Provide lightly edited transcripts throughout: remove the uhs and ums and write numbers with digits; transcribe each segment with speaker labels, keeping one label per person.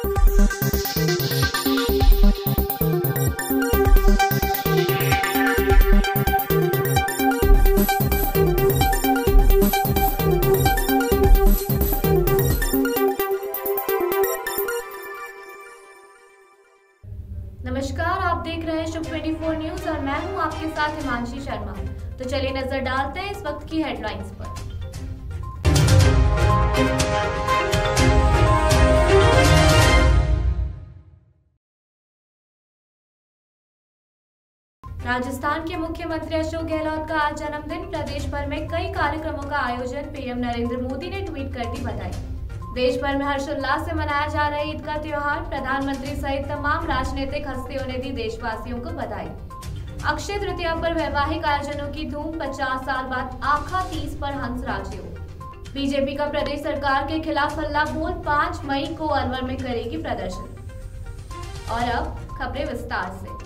Speaker 1: नमस्कार, आप देख रहे हैं शुभ 24 न्यूज और मैं हूं आपके साथ हिमांशी शर्मा। तो चलिए नजर डालते हैं इस वक्त की हेडलाइंस पर। राजस्थान के मुख्यमंत्री अशोक गहलोत का आज जन्मदिन। प्रदेश भर में कई कार्यक्रमों का आयोजन। पीएम नरेंद्र मोदी ने ट्वीट कर दी बधाई। देश भर में हर्षोल्लास से मनाया जा रहा है ईद का त्योहार। प्रधानमंत्री सहित तमाम राजनीतिक हस्तियों ने दी देशवासियों को बधाई। अक्षय तृतीया पर वैवाहिक आयोजनों की धूम। 50 साल बाद आखा तीज पर हंस राजयोग। बीजेपी का प्रदेश सरकार के खिलाफ हल्ला बोल। 5 मई को अलवर में करेगी प्रदर्शन। और अब खबरें विस्तार से।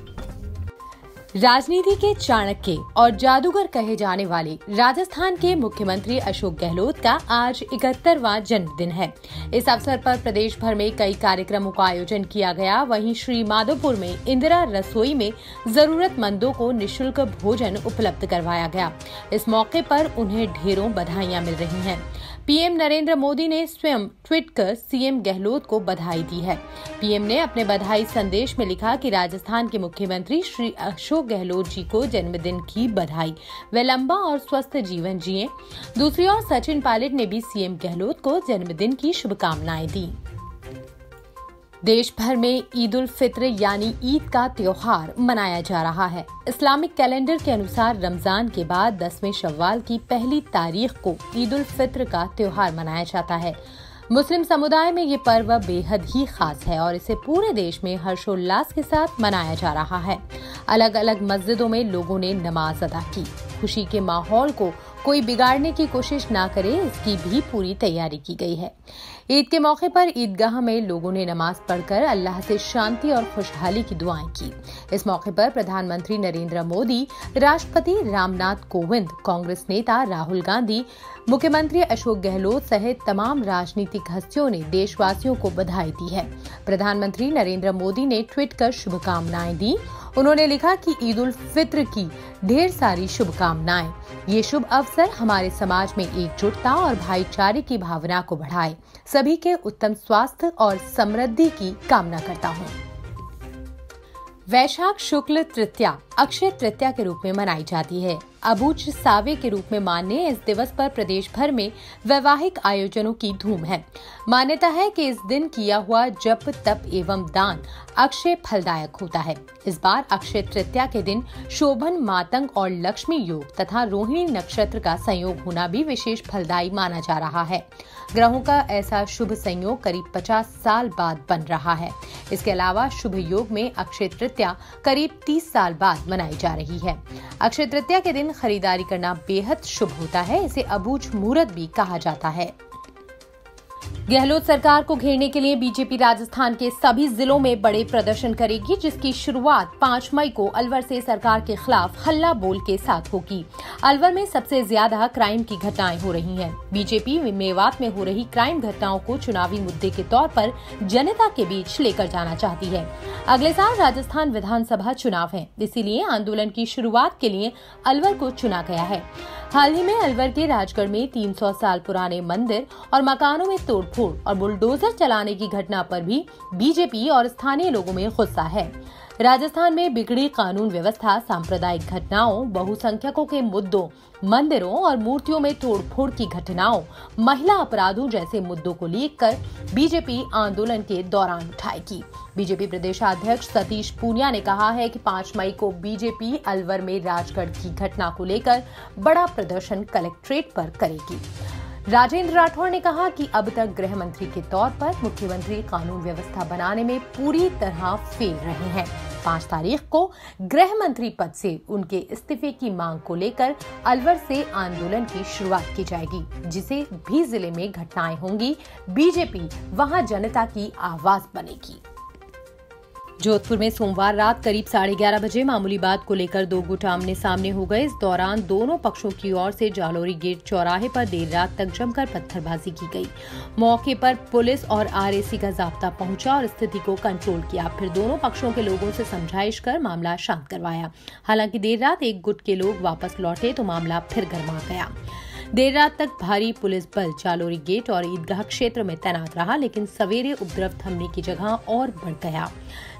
Speaker 2: राजनीति के चाणक्य और जादूगर कहे जाने वाले राजस्थान के मुख्यमंत्री अशोक गहलोत का आज 71वां जन्मदिन है। इस अवसर पर प्रदेश भर में कई कार्यक्रमों का आयोजन किया गया। वहीं श्री माधोपुर में इंदिरा रसोई में जरूरतमंदों को निःशुल्क भोजन उपलब्ध करवाया गया। इस मौके पर उन्हें ढेरों बधाइयां मिल रही हैं। पीएम नरेंद्र मोदी ने स्वयं ट्वीट कर सीएम गहलोत को बधाई दी है। पीएम ने अपने बधाई संदेश में लिखा कि राजस्थान के मुख्यमंत्री श्री अशोक गहलोत जी को जन्मदिन की बधाई। वे लंबा और स्वस्थ जीवन जिए। दूसरी ओर सचिन पायलट ने भी सीएम गहलोत को जन्मदिन की शुभकामनाएं दी। देश भर में ईद उल फित्र यानी ईद का त्योहार मनाया जा रहा है। इस्लामिक कैलेंडर के अनुसार रमजान के बाद 10वें शव्वाल की पहली तारीख को ईद उल फित्र का त्योहार मनाया जाता है। मुस्लिम समुदाय में ये पर्व बेहद ही खास है और इसे पूरे देश में हर्षोल्लास के साथ मनाया जा रहा है। अलग अलग मस्जिदों में लोगों ने नमाज अदा की। खुशी के माहौल को कोई बिगाड़ने की कोशिश न करे, इसकी भी पूरी तैयारी की गई है। ईद के मौके पर ईदगाह में लोगों ने नमाज पढ़कर अल्लाह से शांति और खुशहाली की दुआएं की। इस मौके पर प्रधानमंत्री नरेंद्र मोदी, राष्ट्रपति रामनाथ कोविंद, कांग्रेस नेता राहुल गांधी, मुख्यमंत्री अशोक गहलोत सहित तमाम राजनीतिक हस्तियों ने देशवासियों को बधाई दी है। प्रधानमंत्री नरेंद्र मोदी ने ट्वीट कर शुभकामनाएं दी। उन्होंने लिखा कि ईद उल फित्र की ढेर सारी शुभकामनाएं। ये शुभ अवसर हमारे समाज में एकजुटता और भाईचारे की भावना को बढ़ाए। सभी के उत्तम स्वास्थ्य और समृद्धि की कामना करता हूँ। वैशाख शुक्ल तृतीया अक्षय तृतीया के रूप में मनाई जाती है। अबूझ सावे के रूप में मान्य इस दिवस पर प्रदेश भर में वैवाहिक आयोजनों की धूम है। मान्यता है कि इस दिन किया हुआ जप, तप एवं दान अक्षय फलदायक होता है। इस बार अक्षय तृतीया के दिन शोभन, मातंग और लक्ष्मी योग तथा रोहिणी नक्षत्र का संयोग होना भी विशेष फलदायी माना जा रहा है। ग्रहों का ऐसा शुभ संयोग करीब 50 साल बाद बन रहा है। इसके अलावा शुभ योग में अक्षय तृतीया करीब 30 साल बाद मनाई जा रही है। अक्षय तृतीया के दिन खरीदारी करना बेहद शुभ होता है। इसे अबूझ मुहूर्त भी कहा जाता है। गहलोत सरकार को घेरने के लिए बीजेपी राजस्थान के सभी जिलों में बड़े प्रदर्शन करेगी, जिसकी शुरुआत 5 मई को अलवर से सरकार के खिलाफ हल्ला बोल के साथ होगी। अलवर में सबसे ज्यादा क्राइम की घटनाएं हो रही हैं। बीजेपी मेवात में हो रही क्राइम घटनाओं को चुनावी मुद्दे के तौर पर जनता के बीच लेकर जाना चाहती है। अगले साल राजस्थान विधानसभा चुनाव है, इसीलिए आंदोलन की शुरुआत के लिए अलवर को चुना गया है। हाल ही में अलवर के राजगढ़ में 300 साल पुराने मंदिर और मकानों में तोड़फोड़ और बुलडोजर चलाने की घटना पर भी बीजेपी और स्थानीय लोगों में गुस्सा है। राजस्थान में बिगड़ी कानून व्यवस्था, सांप्रदायिक घटनाओं, बहुसंख्यकों के मुद्दों, मंदिरों और मूर्तियों में तोड़फोड़ की घटनाओं, महिला अपराधों जैसे मुद्दों को लेकर बीजेपी आंदोलन के दौरान उठाएगी। बीजेपी प्रदेशाध्यक्ष सतीश पूनिया ने कहा है कि 5 मई को बीजेपी अलवर में राजगढ़ की घटना को लेकर बड़ा प्रदर्शन कलेक्ट्रेट पर करेगी। राजेंद्र राठौड़ ने कहा कि अब तक गृह मंत्री के तौर पर मुख्यमंत्री कानून व्यवस्था बनाने में पूरी तरह फेल रहे हैं। 5 तारीख को गृह मंत्री पद से उनके इस्तीफे की मांग को लेकर अलवर से आंदोलन की शुरुआत की जाएगी। जिसे भी जिले में घटनाएं होंगी, बीजेपी वहां जनता की आवाज बनेगी। जोधपुर में सोमवार रात करीब 11:30 बजे मामूली बात को लेकर दो गुट आमने सामने हो गए। इस दौरान दोनों पक्षों की ओर से जालोरी गेट चौराहे पर देर रात तक जमकर पत्थरबाजी की गई। मौके पर पुलिस और आरएसी का जाब्ता पहुंचा और स्थिति को कंट्रोल किया। फिर दोनों पक्षों के लोगों से समझाइश कर मामला शांत करवाया। हालांकि देर रात एक गुट के लोग वापस लौटे तो मामला फिर गर्मा गया। देर रात तक भारी पुलिस बल जालोरी गेट और ईदगाह क्षेत्र में तैनात रहा, लेकिन सवेरे उपद्रव थमने की जगह और बढ़ गया।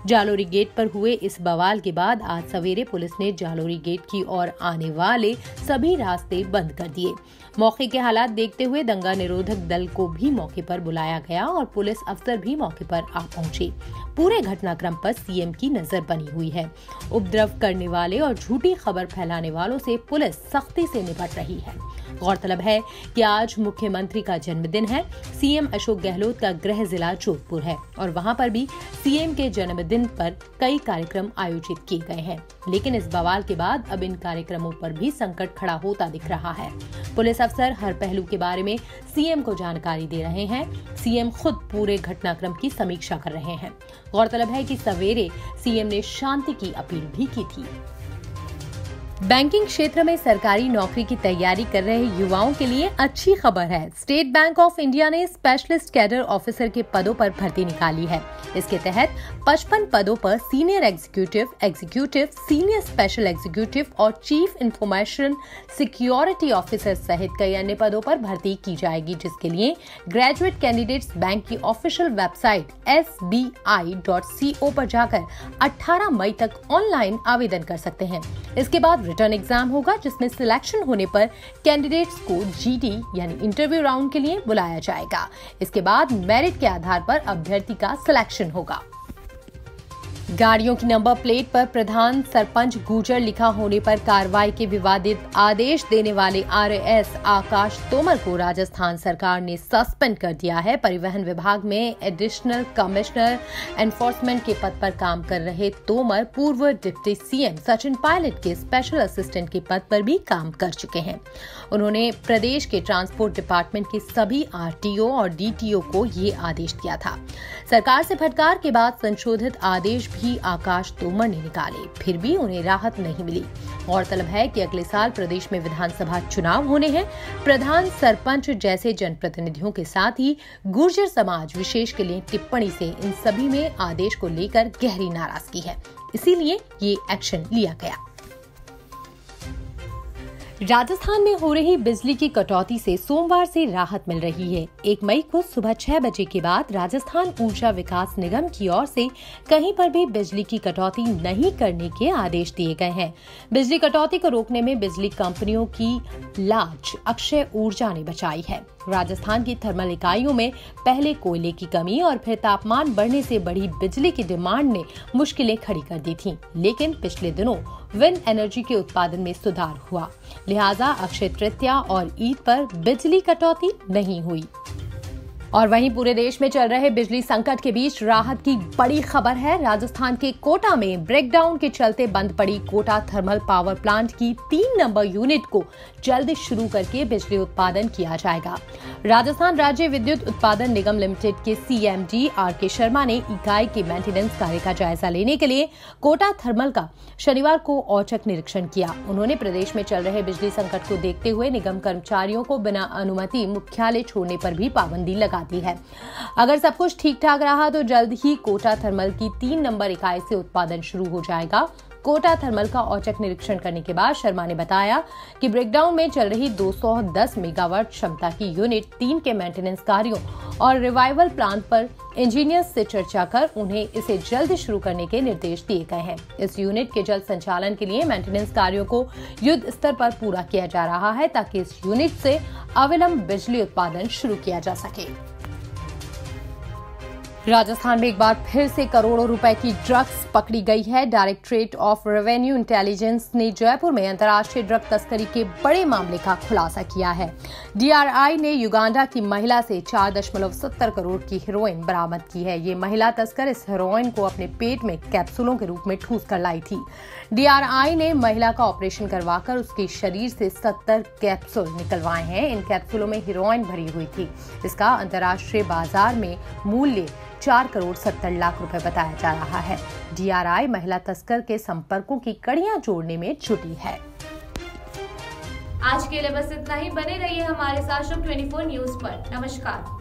Speaker 2: जालोरी गेट पर हुए इस बवाल के बाद आज सवेरे पुलिस ने जालोरी गेट की ओर आने वाले सभी रास्ते बंद कर दिए। मौके के हालात देखते हुए दंगा निरोधक दल को भी मौके पर बुलाया गया और पुलिस अफसर भी मौके पर आ पहुंचे। पूरे घटनाक्रम पर सीएम की नजर बनी हुई है। उपद्रव करने वाले और झूठी खबर फैलाने वालों से पुलिस सख्ती से निपट रही है। गौरतलब है कि आज मुख्यमंत्री का जन्मदिन है। सीएम अशोक गहलोत का गृह जिला जोधपुर है और वहां पर भी सीएम के जन्मदिन पर कई कार्यक्रम आयोजित किए गए हैं। लेकिन इस बवाल के बाद अब इन कार्यक्रमों पर भी संकट खड़ा होता दिख रहा है। पुलिस अफसर हर पहलू के बारे में सीएम को जानकारी दे रहे हैं। सीएम खुद पूरे घटनाक्रम की समीक्षा कर रहे हैं। गौरतलब है कि सवेरे सीएम ने शांति की अपील भी की थी। बैंकिंग क्षेत्र में सरकारी नौकरी की तैयारी कर रहे युवाओं के लिए अच्छी खबर है। स्टेट बैंक ऑफ इंडिया ने स्पेशलिस्ट कैडर ऑफिसर के पदों पर भर्ती निकाली है। इसके तहत 55 पदों पर senior executive, senior special executive और चीफ इंफॉर्मेशन सिक्योरिटी ऑफिसर सहित कई अन्य पदों पर भर्ती की जाएगी, जिसके लिए ग्रेजुएट कैंडिडेट्स बैंक की ऑफिशियल वेबसाइट sbi.co पर जाकर 18 मई तक ऑनलाइन आवेदन कर सकते हैं। इसके बाद रिटर्न एग्जाम होगा, जिसमें सिलेक्शन होने पर कैंडिडेट्स को जीडी यानी इंटरव्यू राउंड के लिए बुलाया जाएगा। इसके बाद मेरिट के आधार पर अभ्यर्थी का सिलेक्शन होगा। गाड़ियों की नंबर प्लेट पर प्रधान सरपंच गुर्जर लिखा होने पर कार्रवाई के विवादित आदेश देने वाले आरएएस आकाश तोमर को राजस्थान सरकार ने सस्पेंड कर दिया है। परिवहन विभाग में एडिशनल कमिश्नर एनफोर्समेंट के पद पर काम कर रहे तोमर पूर्व डिप्टी सीएम सचिन पायलट के स्पेशल असिस्टेंट के पद पर भी काम कर चुके हैं। उन्होंने प्रदेश के ट्रांसपोर्ट डिपार्टमेंट के सभी आरटीओ और डीटीओ को ये आदेश दिया था। सरकार से फटकार के बाद संशोधित आदेश भी आकाश तोमर ने निकाले, फिर भी उन्हें राहत नहीं मिली। गौरतलब है कि अगले साल प्रदेश में विधानसभा चुनाव होने हैं। प्रधान सरपंच जैसे जनप्रतिनिधियों के साथ ही गुर्जर समाज विशेष के लिए टिप्पणी से इन सभी में आदेश को लेकर गहरी नाराजगी है, इसीलिए ये एक्शन लिया गया। राजस्थान में हो रही बिजली की कटौती से सोमवार से राहत मिल रही है। 1 मई को सुबह 6 बजे के बाद राजस्थान ऊर्जा विकास निगम की ओर से कहीं पर भी बिजली की कटौती नहीं करने के आदेश दिए गए हैं। बिजली कटौती को रोकने में बिजली कंपनियों की लाज अक्षय ऊर्जा ने बचाई है। राजस्थान की थर्मल इकाइयों में पहले कोयले की कमी और फिर तापमान बढ़ने से बढ़ी बिजली की डिमांड ने मुश्किलें खड़ी कर दी थीं, लेकिन पिछले दिनों विंड एनर्जी के उत्पादन में सुधार हुआ, लिहाजा अक्षय तृतीया और ईद पर बिजली कटौती नहीं हुई। और वहीं पूरे देश में चल रहे बिजली संकट के बीच राहत की बड़ी खबर है। राजस्थान के कोटा में ब्रेकडाउन के चलते बंद पड़ी कोटा थर्मल पावर प्लांट की 3 नंबर यूनिट को जल्द शुरू करके बिजली उत्पादन किया जाएगा। राजस्थान राज्य विद्युत उत्पादन निगम लिमिटेड के सीएमडी आर.के. शर्मा ने इकाई के मेंटेनेंस कार्य का जायजा लेने के लिए कोटा थर्मल का शनिवार को औचक निरीक्षण किया। उन्होंने प्रदेश में चल रहे बिजली संकट को देखते हुए निगम कर्मचारियों को बिना अनुमति मुख्यालय छोड़ने पर भी पाबंदी लगा दी है। अगर सब कुछ ठीक ठाक रहा तो जल्द ही कोटा थर्मल की 3 नंबर इकाई से उत्पादन शुरू हो जाएगा। कोटा थर्मल का औचक निरीक्षण करने के बाद शर्मा ने बताया कि ब्रेकडाउन में चल रही 210 मेगावाट क्षमता की यूनिट 3 के मेंटेनेंस कार्यों और रिवाइवल प्लांट पर इंजीनियर्स से चर्चा कर उन्हें इसे जल्द शुरू करने के निर्देश दिए गए हैं। इस यूनिट के जल्द संचालन के लिए मेंटेनेंस कार्यों को युद्ध स्तर पर पूरा किया जा रहा है, ताकि इस यूनिट से अविलंब बिजली उत्पादन शुरू किया जा सके। राजस्थान में एक बार फिर से करोड़ों रुपए की ड्रग्स पकड़ी गई है। डायरेक्टरेट ऑफ रेवेन्यू इंटेलिजेंस ने जयपुर में अंतर्राष्ट्रीय ड्रग तस्करी के बड़े मामले का खुलासा किया है। डीआरआई ने युगांडा की महिला से 4.70 करोड़ की हेरोइन बरामद की है। ये महिला तस्कर इस हेरोइन को अपने पेट में कैप्सूलों के रूप में ठूस कर लाई थी। डीआरआई ने महिला का ऑपरेशन करवाकर उसके शरीर से 70 कैप्सूल निकलवाए हैं। इन कैप्सूलों में हेरोइन भरी हुई थी। इसका अंतर्राष्ट्रीय बाजार में मूल्य 4 करोड़ 70 लाख रुपए बताया जा रहा है। DRI महिला तस्कर के संपर्कों की कड़ियां जोड़ने में जुटी है।
Speaker 1: आज के लिए बस इतना ही। बने रहिए हमारे साथ अशोक 24 न्यूज पर। नमस्कार।